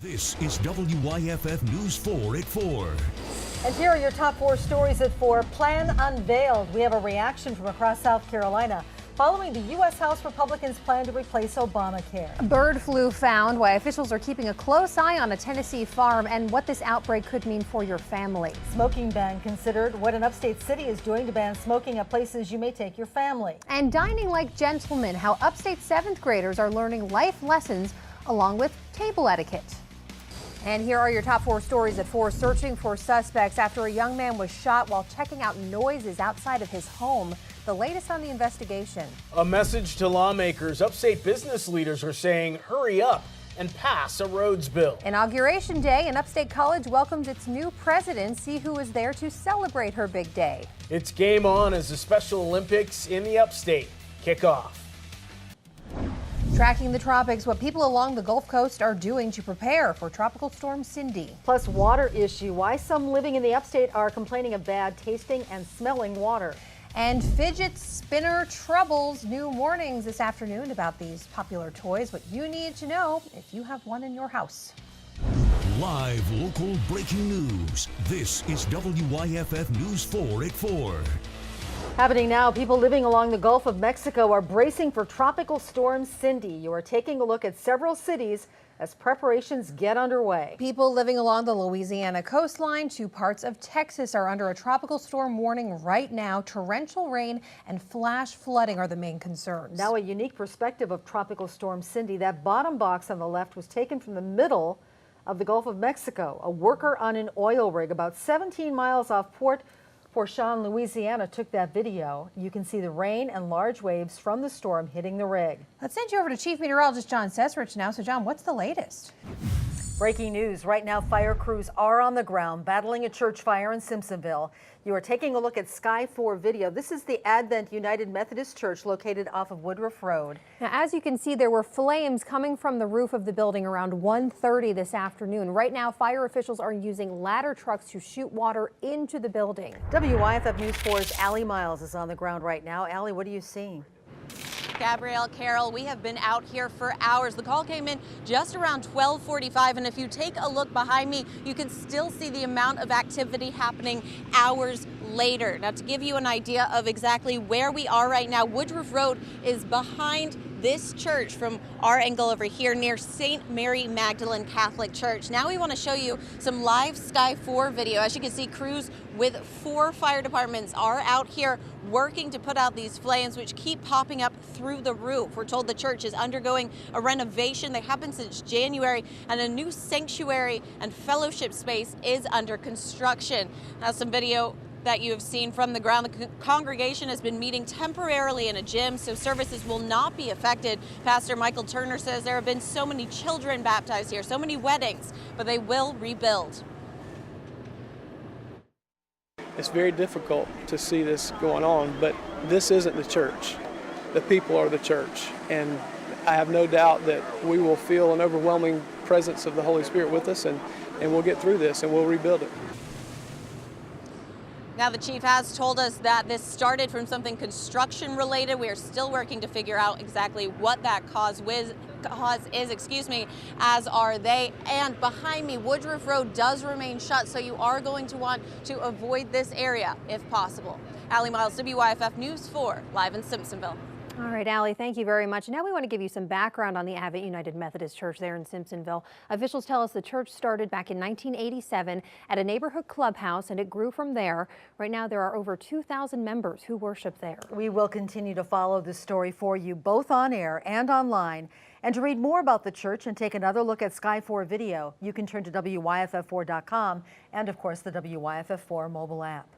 This is WYFF News 4 at 4. And here are your top 4 stories at 4. Plan unveiled. We have a reaction from across South Carolina following the U.S. House Republicans' plan to replace Obamacare. Bird flu found, why officials are keeping a close eye on a Tennessee farm, and what this outbreak could mean for your family. Smoking ban considered, what an upstate city is doing to ban smoking at places you may take your family. And dining like gentlemen, how upstate 7th graders are learning life lessons along with table etiquette. And here are your top 4 stories at 4. Searching for suspects after a young man was shot while checking out noises outside of his home. The latest on the investigation. A message to lawmakers. Upstate business leaders are saying hurry up and pass a roads bill. Inauguration day, and Upstate College welcomes its new president. See who is there to celebrate her big day. It's game on as the Special Olympics in the Upstate kick off. Tracking the tropics, what people along the Gulf Coast are doing to prepare for Tropical Storm Cindy. Plus, water issue. Why some living in the upstate are complaining of bad tasting and smelling water. And fidget spinner troubles. New warnings this afternoon about these popular toys. What you need to know if you have one in your house. Live local breaking news. This is WYFF News 4 at 4. Happening now, people living along the Gulf of Mexico are bracing for Tropical Storm Cindy. You are taking a look at several cities as preparations get underway. People living along the Louisiana coastline to parts of Texas are under a tropical storm warning right now. Torrential rain and flash flooding are the main concerns. Now a unique perspective of Tropical Storm Cindy. That bottom box on the left was taken from the middle of the Gulf of Mexico. A worker on an oil rig about 17 miles off Port Fourchon, Louisiana took that video. You can see the rain and large waves from the storm hitting the rig. Let's send you over to Chief Meteorologist John Sesrich now. So John, what's the latest? Breaking news. Right now, fire crews are on the ground battling a church fire in Simpsonville. You are taking a look at Sky 4 video. This is the Advent United Methodist Church located off of Woodruff Road. Now, as you can see, there were flames coming from the roof of the building around 1:30 this afternoon. Right now, fire officials are using ladder trucks to shoot water into the building. WYFF News 4's Allie Miles is on the ground right now. Allie, what are you seeing? Gabrielle, Carol, we have been out here for hours. The call came in just around 12:45, and if you take a look behind me, you can still see the amount of activity happening hours later. Now, to give you an idea of exactly where we are right now, Woodruff Road is behind this church from our angle over here near St. Mary Magdalene Catholic Church. Now we want to show you some live Sky 4 video. As you can see, crews with 4 fire departments are out here working to put out these flames, which keep popping up through the roof. We're told the church is undergoing a renovation that happened since January, and a new sanctuary and fellowship space is under construction. Now, some video that you have seen from the ground. The congregation has been meeting temporarily in a gym, so services will not be affected. Pastor Michael Turner says there have been so many children baptized here, so many weddings, but they will rebuild. It's very difficult to see this going on, but this isn't the church. The people are the church, and I have no doubt that we will feel an overwhelming presence of the Holy Spirit with us, and we'll get through this and we'll rebuild it. Now, the chief has told us that this started from something construction related. We are still working to figure out exactly what that cause is, as are they. And behind me, Woodruff Road does remain shut, so you are going to want to avoid this area if possible. Allie Miles, WYFF News 4, live in Simpsonville. All right, Allie, thank you very much. Now we want to give you some background on the Advent United Methodist Church there in Simpsonville. Officials tell us the church started back in 1987 at a neighborhood clubhouse, and it grew from there. Right now, there are over 2,000 members who worship there. We will continue to follow this story for you, both on air and online. And to read more about the church and take another look at Sky 4 video, you can turn to WYFF4.com and, of course, the WYFF4 mobile app.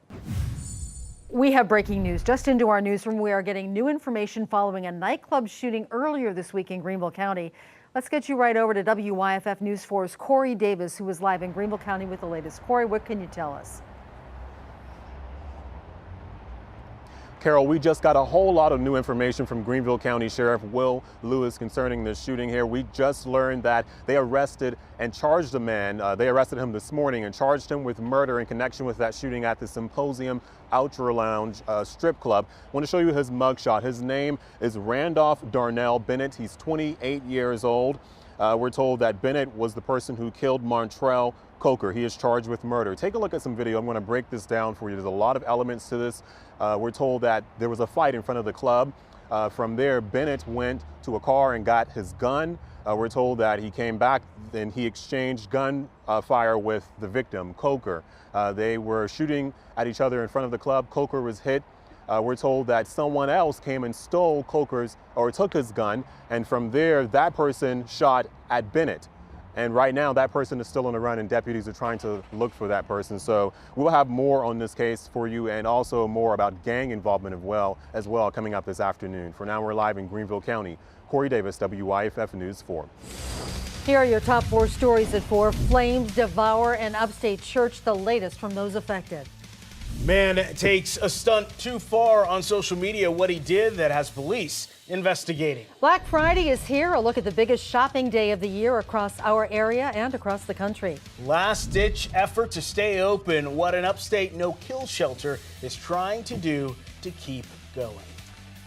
We have breaking news just into our newsroom. We are getting new information following a nightclub shooting earlier this week in Greenville County. Let's get you right over to WYFF News 4's Corey Davis, who is live in Greenville County with the latest. Corey, what can you tell us? Carol, we just got a whole lot of new information from Greenville County Sheriff Will Lewis concerning this shooting here. We just learned that they arrested and charged a man. They arrested him this morning and charged him with murder in connection with that shooting at the Symposium Outdoor Lounge strip club. I want to show you his mugshot. His name is Randolph Darnell Bennett. He's 28 years old. We're told that Bennett was the person who killed Montrell Coker. He is charged with murder. Take a look at some video. I'm going to break this down for you. There's a lot of elements to this. We're told that there was a fight in front of the club. From there, Bennett went to a car and got his gun. We're told that he came back and he exchanged gun fire with the victim, Coker. They were shooting at each other in front of the club. Coker was hit. We're told that someone else came and stole Coker's, or took his gun, and from there, that person shot at Bennett. And right now, that person is still on the run, and deputies are trying to look for that person. So we'll have more on this case for you, and also more about gang involvement as well coming up this afternoon. For now, we're live in Greenville County. Corey Davis, WYFF News 4. Here are your top 4 stories at 4. Flames devour an upstate church, the latest from those affected. Man takes a stunt too far on social media. What he did that has police investigating. Black Friday is here. A look at the biggest shopping day of the year across our area and across the country. Last-ditch effort to stay open. What an upstate no-kill shelter is trying to do to keep going.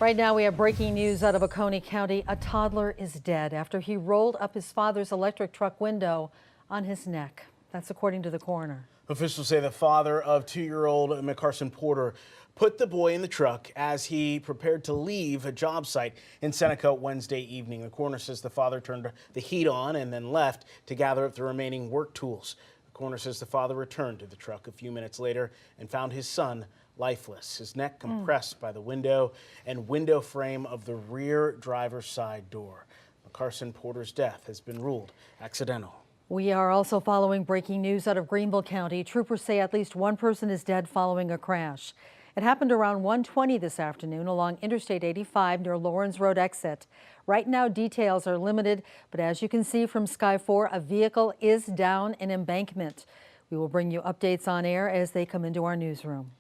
Right now, we have breaking news out of Oconee County. A toddler is dead after he rolled up his father's electric truck window on his neck. That's according to the coroner. Officials say the father of 2-year-old McCarson Porter put the boy in the truck as he prepared to leave a job site in Seneca Wednesday evening. The coroner says the father turned the heat on and then left to gather up the remaining work tools. The coroner says the father returned to the truck a few minutes later and found his son lifeless, his neck compressed by the window and window frame of the rear driver's side door. McCarson Porter's death has been ruled accidental. We are also following breaking news out of Greenville County. Troopers say at least one person is dead following a crash. It happened around 1:20 this afternoon along Interstate 85 near Lawrence Road exit. Right now, details are limited, but as you can see from Sky 4, a vehicle is down an embankment. We will bring you updates on air as they come into our newsroom.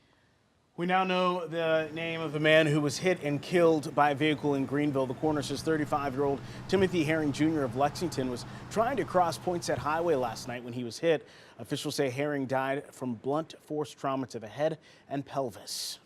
We now know the name of the man who was hit and killed by a vehicle in Greenville. The coroner says 35-year-old Timothy Herring Jr. of Lexington was trying to cross Poinsett Highway last night when he was hit. Officials say Herring died from blunt force trauma to the head and pelvis.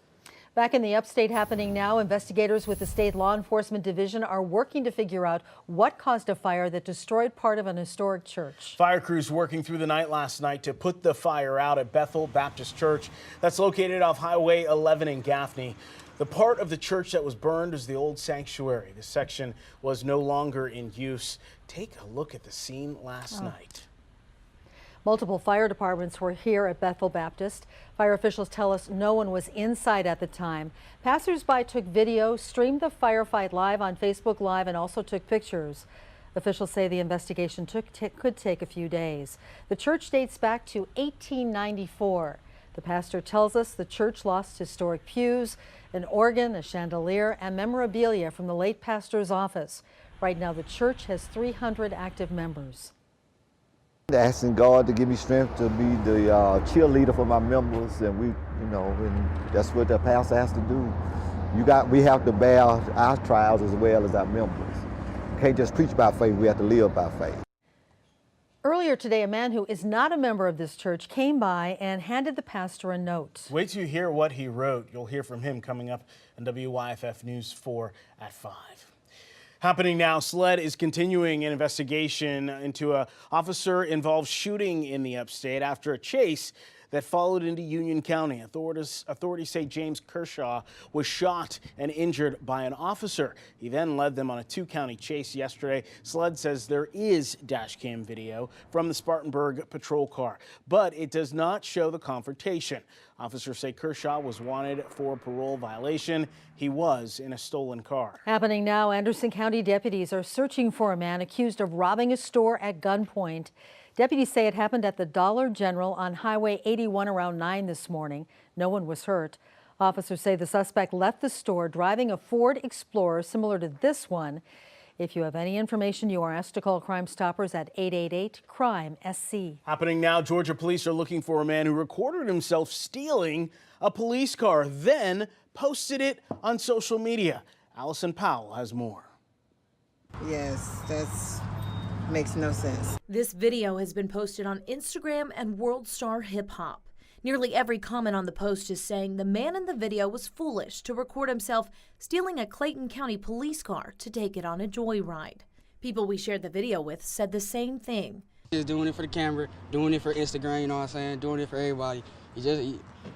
Back in the upstate happening now, investigators with the state law enforcement division are working to figure out what caused a fire that destroyed part of an historic church. Fire crews working through the night last night to put the fire out at Bethel Baptist Church. That's located off Highway 11 in Gaffney. The part of the church that was burned is the old sanctuary. This section was no longer in use. Take a look at the scene last night. Multiple fire departments were here at Bethel Baptist. Fire officials tell us no one was inside at the time. Passers-by took video, streamed the firefight live on Facebook Live, and also took pictures. Officials say the investigation could take a few days. The church dates back to 1894. The pastor tells us the church lost historic pews, an organ, a chandelier, and memorabilia from the late pastor's office. Right now, the church has 300 active members. Asking God to give me strength to be the cheerleader for my members, and and that's what the pastor has to do. We have to bear our trials as well as our members. We can't just preach by faith, we have to live by faith. Earlier today, a man who is not a member of this church came by and handed the pastor a note. Wait till you hear what he wrote. You'll hear from him coming up on WYFF News 4 at 5. Happening now, SLED is continuing an investigation into an officer-involved shooting in the upstate after a chase that followed into Union County. Authorities say James Kershaw was shot and injured by an officer. He then led them on a 2-county chase yesterday. SLED says there is dash cam video from the Spartanburg patrol car, but it does not show the confrontation. Officers say Kershaw was wanted for a parole violation. He was in a stolen car. Happening now, Anderson County deputies are searching for a man accused of robbing a store at gunpoint. Deputies say it happened at the Dollar General on Highway 81 around 9 this morning. No one was hurt. Officers say the suspect left the store driving a Ford Explorer similar to this one. If you have any information, you are asked to call Crime Stoppers at 888-CRIME-SC. Happening now, Georgia police are looking for a man who recorded himself stealing a police car, then posted it on social media. Allison Powell has more. Yes, that's makes no sense. This video has been posted on Instagram and World Star Hip Hop. Nearly every comment on the post is saying the man in the video was foolish to record himself stealing a Clayton County police car to take it on a joyride. People we shared the video with said the same thing. Just doing it for the camera, doing it for Instagram, you know what I'm saying, doing it for everybody. He's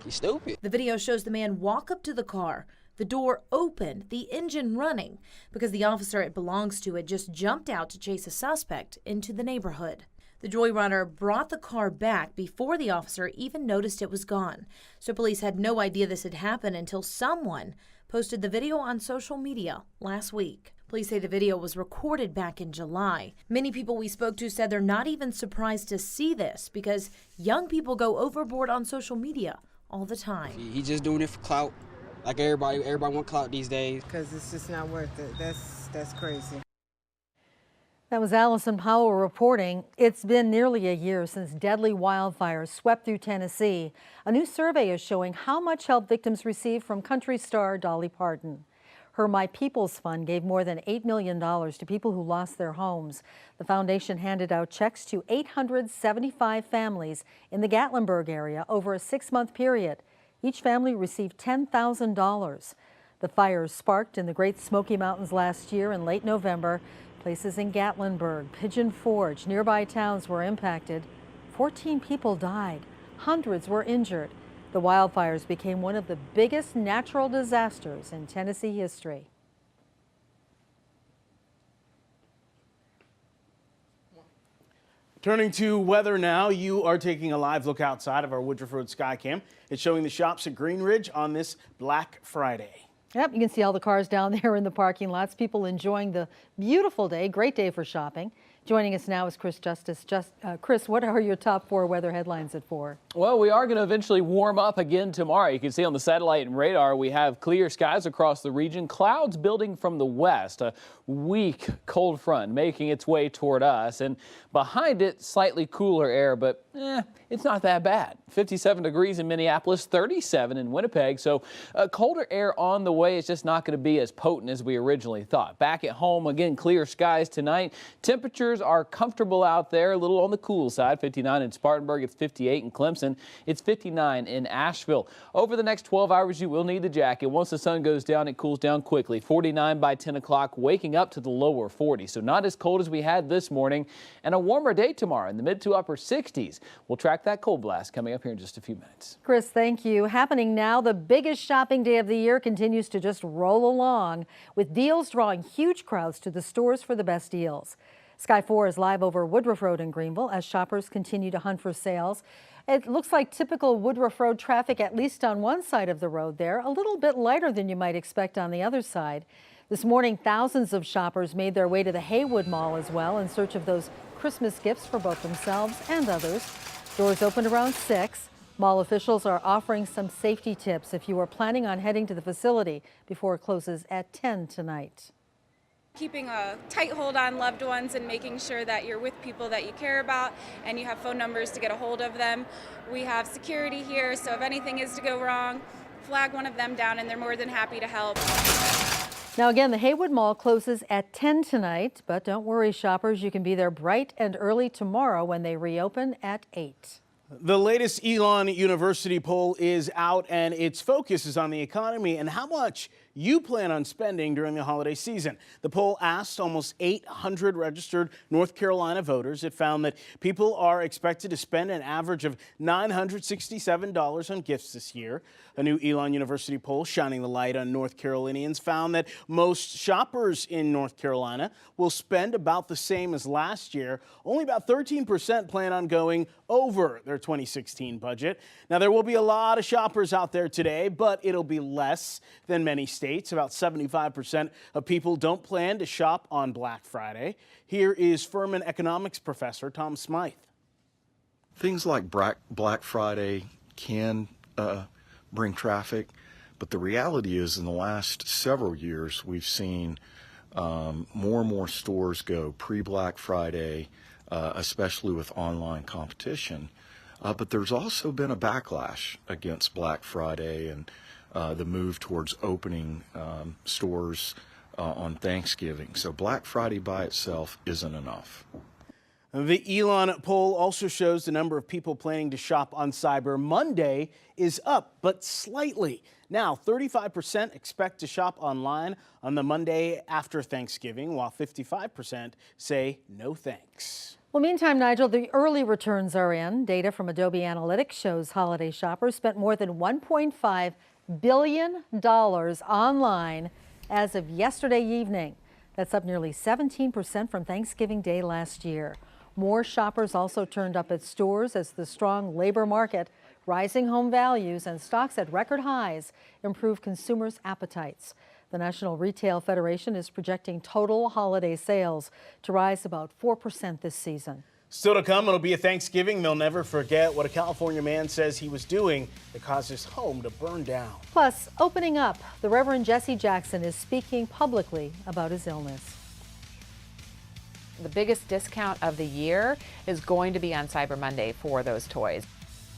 stupid. The video shows the man walk up to the car, the door open, the engine running, because the officer it belongs to had just jumped out to chase a suspect into the neighborhood. The joyrunner brought the car back before the officer even noticed it was gone. So police had no idea this had happened until someone posted the video on social media last week. Police say the video was recorded back in July. Many people we spoke to said they're not even surprised to see this because young people go overboard on social media all the time. He's just doing it for clout. Like everybody want clout these days. Because it's just not worth it. That's crazy. That was Allison Powell reporting. It's been nearly a year since deadly wildfires swept through Tennessee. A new survey is showing how much help victims receive from country star Dolly Parton. Her My People's Fund gave more than $8 million to people who lost their homes. The foundation handed out checks to 875 families in the Gatlinburg area over a 6-month period. Each family received $10,000. The fires sparked in the Great Smoky Mountains last year in late November. Places in Gatlinburg, Pigeon Forge, nearby towns were impacted. 14 people died. Hundreds were injured. The wildfires became one of the biggest natural disasters in Tennessee history. Turning to weather now, you are taking a live look outside of our Woodruff Road Skycam. It's showing the shops at Green Ridge on this Black Friday. Yep, you can see all the cars down there in the parking lots. People enjoying the beautiful day. Great day for shopping. Joining us now is Chris Justice. Chris, what are your top 4 weather headlines at 4? Well, we are going to eventually warm up again tomorrow. You can see on the satellite and radar we have clear skies across the region. Clouds building from the west. A weak cold front making its way toward us. And behind it, slightly cooler air, but it's not that bad. 57 degrees in Minneapolis, 37 in Winnipeg. So colder air on the way. It's just not going to be as potent as we originally thought. Back at home, again, clear skies tonight. Temperatures are comfortable out there, a little on the cool side. 59 in Spartanburg, it's 58 in Clemson, it's 59 in Asheville. Over the next 12 hours, you will need the jacket. Once the sun goes down, it cools down quickly. 49 by 10 o'clock, waking up to the lower 40s. So not as cold as we had this morning, and a warmer day tomorrow in the mid to upper 60s. We'll track that cold blast coming up here in just a few minutes. Chris, thank you. Happening now, the biggest shopping day of the year continues to just roll along with deals drawing huge crowds to the stores for the best deals. Sky 4 is live over Woodruff Road in Greenville as shoppers continue to hunt for sales. It looks like typical Woodruff Road traffic, at least on one side of the road there, a little bit lighter than you might expect on the other side. This morning, thousands of shoppers made their way to the Haywood Mall as well in search of those Christmas gifts for both themselves and others. Doors opened around 6. Mall officials are offering some safety tips if you are planning on heading to the facility before it closes at 10 tonight. Keeping a tight hold on loved ones and making sure that you're with people that you care about and you have phone numbers to get a hold of them. We have security here, so if anything is to go wrong, flag one of them down and they're more than happy to help. Now again, the Haywood Mall closes at 10 tonight, but don't worry shoppers, you can be there bright and early tomorrow when they reopen at 8. The latest Elon University poll is out and its focus is on the economy and how much you plan on spending during the holiday season. The poll asked almost 800 registered North Carolina voters. It found that people are expected to spend an average of $967 on gifts this year. A new Elon University poll shining the light on North Carolinians found that most shoppers in North Carolina will spend about the same as last year. Only about 13% plan on going over their 2016 budget. Now, there will be a lot of shoppers out there today, but it'll be less than many states. About 75% of people don't plan to shop on Black Friday. Here is Furman economics professor Tom Smythe. Things like Black Friday can bring traffic, but the reality is in the last several years we've seen more and more stores go pre-Black Friday, especially with online competition. But there's also been a backlash against Black Friday and the move towards opening stores on Thanksgiving. So Black Friday by itself isn't enough. The Elon poll also shows the number of people planning to shop on Cyber Monday is up, but slightly. Now, 35% expect to shop online on the Monday after Thanksgiving, while 55% say no thanks. Well, meantime, Nigel, the early returns are in. Data from Adobe Analytics shows holiday shoppers spent more than $1.5 billion online as of yesterday evening. That's up nearly 17% from Thanksgiving Day last year. More shoppers also turned up at stores as the strong labor market, rising home values, and stocks at record highs improve consumers' appetites. The National Retail Federation is projecting total holiday sales to rise about 4% this season. Still to come, it'll be a Thanksgiving they'll never forget, what a California man says he was doing that caused his home to burn down. Plus, opening up, the Reverend Jesse Jackson is speaking publicly about his illness. The biggest discount of the year is going to be on Cyber Monday for those toys.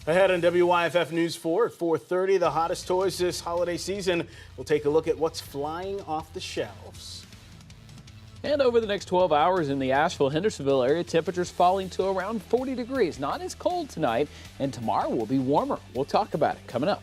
Ahead on WYFF News 4 at 4:30, the hottest toys this holiday season. We'll take a look at what's flying off the shelves. And over the next 12 hours in the Asheville-Hendersonville area, temperatures falling to around 40 degrees. Not as cold tonight, and tomorrow will be warmer. We'll talk about it coming up.